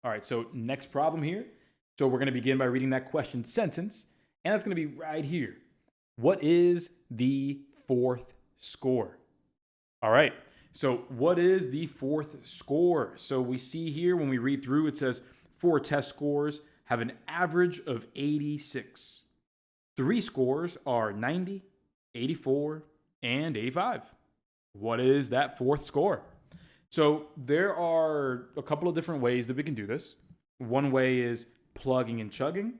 All right, so next problem here. So we're going to begin by reading that question sentence, and that's going to be right here. What is the fourth score? All right, so what is the fourth score? So we see here when we read through, it says 4 test scores have an average of 86. 3 scores are 90, 84, and 85. What is that fourth score? So there are a couple of different ways that we can do this. One way is plugging and chugging.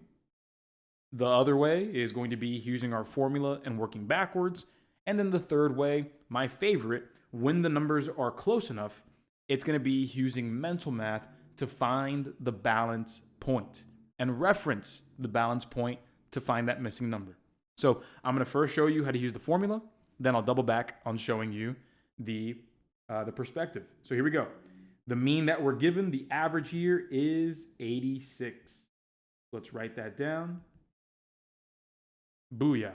The other way is going to be using our formula and working backwards. And then the third way, my favorite, when the numbers are close enough, it's going to be using mental math to find the balance point and reference the balance point to find that missing number. So I'm going to first show you how to use the formula. Then I'll double back on showing you the perspective. So here we go. The mean that we're given, the average here is 86. Let's write that down. Booyah.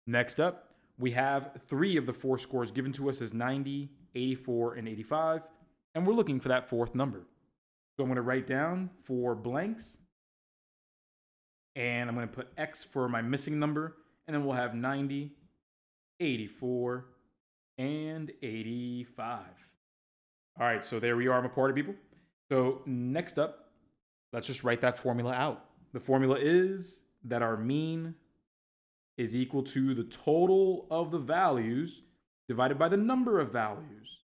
Next up, we have 3 of the 4 scores given to us as 90, 84, and 85. And we're looking for that fourth number. So I'm going to write down 4 blanks. And I'm going to put X for my missing number. And then we'll have 90, 84, and 85. All right, so there we are, my party people. So next up, let's just write that formula out. The formula is that our mean is equal to the total of the values divided by the number of values.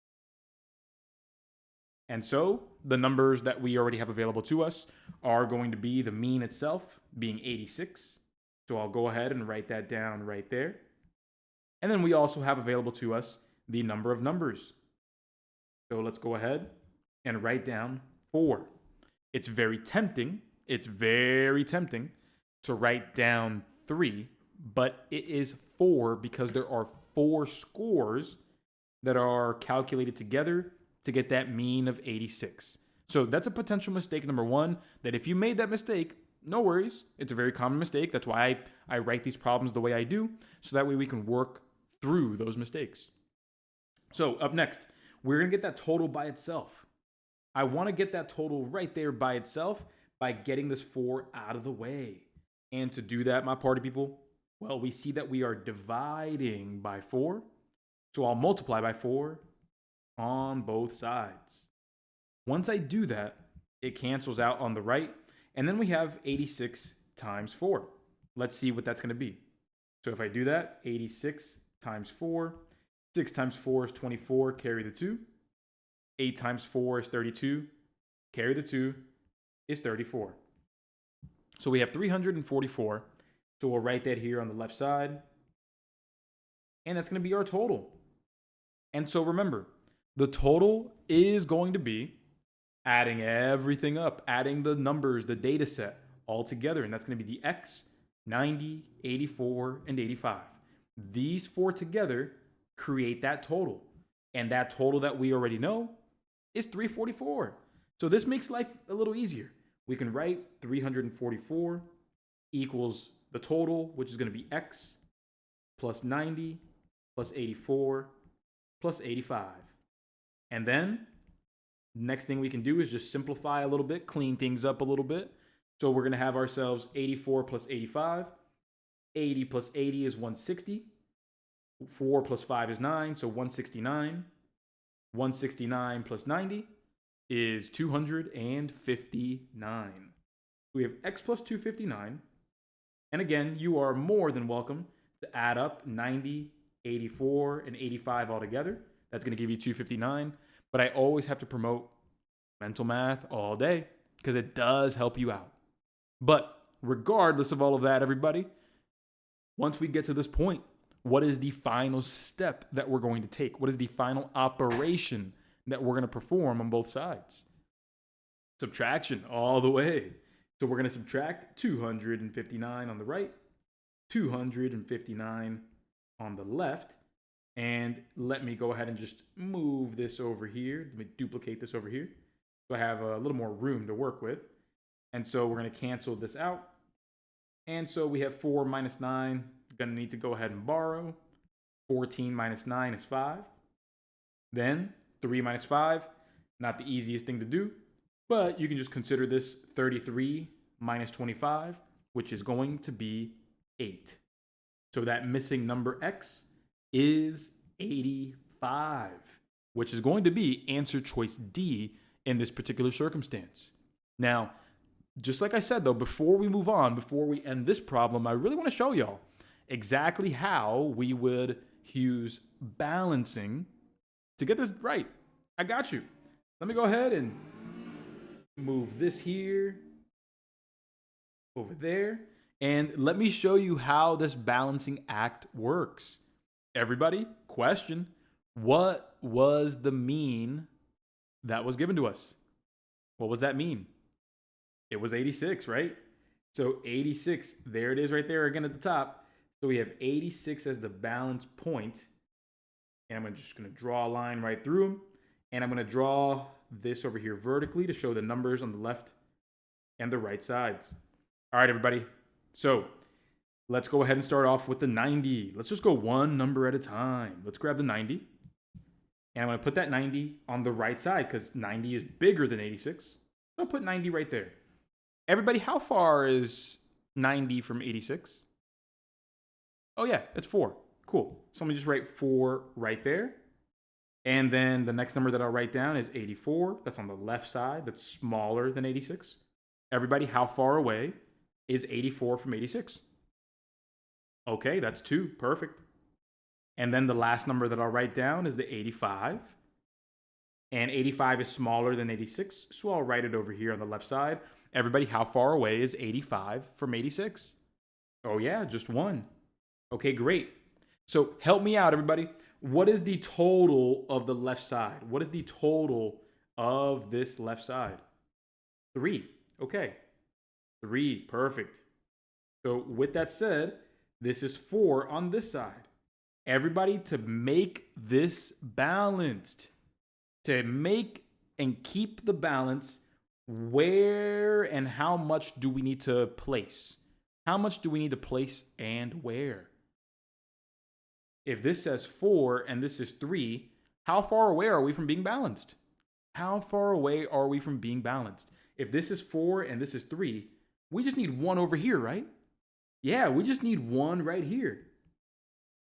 And so the numbers that we already have available to us are going to be the mean itself being 86. So I'll go ahead and write that down right there. And then we also have available to us the number of numbers. So let's go ahead and write down 4. It's very tempting to write down 3, but it is 4 because there are 4 scores that are calculated together to get that mean of 86. So that's a potential mistake number 1, that if you made that mistake, no worries. It's a very common mistake. That's why I write these problems the way I do, so that way we can work through those mistakes. So up next, we're going to get that total by itself. I want to get that total right there by itself by getting this 4 out of the way. And to do that, my party people, well, we see that we are dividing by 4. So I'll multiply by 4 on both sides. Once I do that, it cancels out on the right. And then we have 86 times 4. Let's see what that's going to be. So if I do that, 86 times 4, 6 times 4 is 24, carry the 2. 8 times 4 is 32, carry the 2 is 34. So we have 344. So we'll write that here on the left side. And that's going to be our total. And so remember, the total is going to be adding everything up, adding the numbers, the data set all together. And that's going to be the X, 90, 84, and 85. These 4 together create that total. And that total that we already know is 344. So this makes life a little easier. We can write 344 equals the total, which is going to be X plus 90 plus 84 plus 85. And then next thing we can do is just simplify a little bit, clean things up a little bit. So we're going to have ourselves 84 plus 85. 80 plus 80 is 160. 4 plus 5 is 9, so 169. 169 plus 90 is 259. We have X plus 259. And again, you are more than welcome to add up 90, 84, and 85 all together. That's going to give you 259. But I always have to promote mental math all day because it does help you out. But regardless of all of that, everybody, once we get to this point, what is the final step that we're going to take? What is the final operation that we're going to perform on both sides? Subtraction all the way. So we're going to subtract 259 on the right, 259 on the left. And let me go ahead and just move this over here. Let me duplicate this over here, so I have a little more room to work with. And so we're going to cancel this out. And so we have 4 minus 9. Going to need to go ahead and borrow. 14 minus 9 is 5. Then 3 minus 5, not the easiest thing to do. But you can just consider this 33 minus 25, which is going to be 8. So that missing number x is 85, which is going to be answer choice D in this particular circumstance. Now, just like I said, though, before we move on, before we end this problem, I really want to show y'all exactly how we would use balancing to get this right. I got you. Let me go ahead and move this here over there. And let me show you how this balancing act works. Everybody, question. What was the mean that was given to us? What was that mean? It was 86, right? So 86, there it is right there again at the top. So we have 86 as the balance point. And I'm just going to draw a line right through them. And I'm going to draw this over here vertically to show the numbers on the left and the right sides. All right, everybody. So let's go ahead and start off with the 90. Let's just go one number at a time. Let's grab the 90. And I'm going to put that 90 on the right side because 90 is bigger than 86. So I'll put 90 right there. Everybody, how far is 90 from 86? Oh, yeah, it's 4. Cool. So let me just write 4 right there. And then the next number that I'll write down is 84. That's on the left side. That's smaller than 86. Everybody, how far away is 84 from 86? Okay, that's 2. Perfect. And then the last number that I'll write down is the 85. And 85 is smaller than 86, so I'll write it over here on the left side. Everybody, how far away is 85 from 86? Oh yeah, just 1. Okay, great. So help me out, everybody. What is the total of the left side? What is the total of this left side? 3. Okay. 3. Perfect. So with that said, this is 4 on this side. Everybody, to make this balanced, to make and keep the balance, where and how much do we need to place? How much do we need to place and where? If this says 4 and this is 3, how far away are we from being balanced? How far away are we from being balanced? If this is 4 and this is 3, we just need 1 over here, right? Yeah, we just need 1 right here.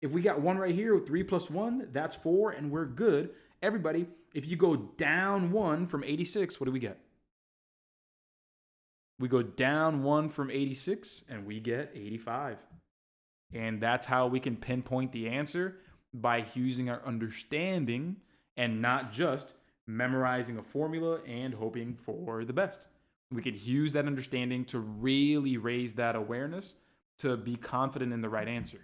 If we got 1 right here, 3 plus 1, that's 4, and we're good. Everybody, if you go down 1 from 86, what do we get? We go down 1 from 86, and we get 85. And that's how we can pinpoint the answer, by using our understanding and not just memorizing a formula and hoping for the best. We could use that understanding to really raise that awareness to be confident in the right answer.